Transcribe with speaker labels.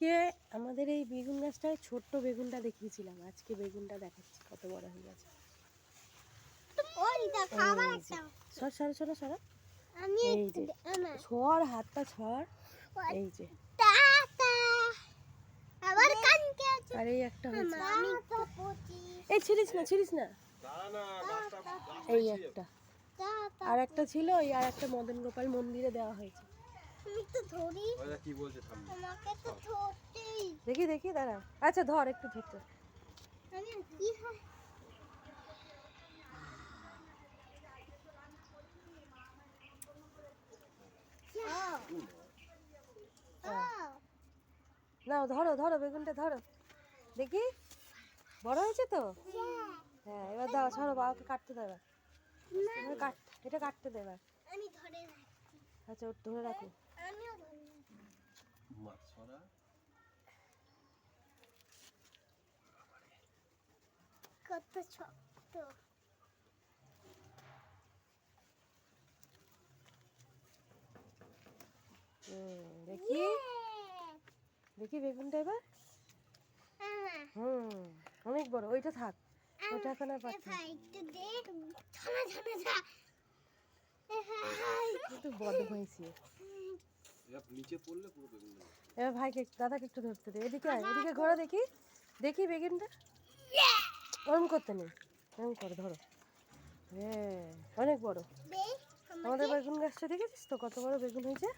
Speaker 1: কে আমাদের এই বেগুন গাছটায় ছোট্ট বেগুনটা দেখিয়েছিলাম, আজকে বেগুনটা দেখাচ্ছি কত বড় হয়ে গেছে। সর সর সর সর, এই যে ছড়, হাতটা ছড়, এই যে আর এই একটা হয়েছে, এই ছিড়িস না ছিড়িস না, এই একটা আর একটা ছিল, এই আর একটা মদন গোপাল মন্দিরে দেওয়া হয়েছে। দেখি দেখি দাঁড়া, আচ্ছা ধর একটু ধরতে। নাও ধরো ধরো বেগুনটা ধরো, দেখি বড় হয়েছে তো। হ্যাঁ এবার দাও, ছাড়ো, বাবাকে কাটতে দেবে, এটা কাটতে দেবে। আচ্ছা ওর ধরে রাখো।
Speaker 2: কত শক্ত।
Speaker 1: দেখি দেখি বেগুনটা এবার, অনেক বড়, ওইটা থাক, ওইটা এখন আর পাচ্ছি একটু বড় হয়েছে। এবার ভাইকে দাদাকে একটু ধরতে দে, এদিকে আয়, এদিকে ঘোরা, দেখি দেখি বেগুনটা, ওরম করতে নেই, এরম করে ধরো। হ্যাঁ অনেক বড় আমাদের বেগুন গাছটা, দেখেছিস তো কত বড় বেগুন হয়েছে।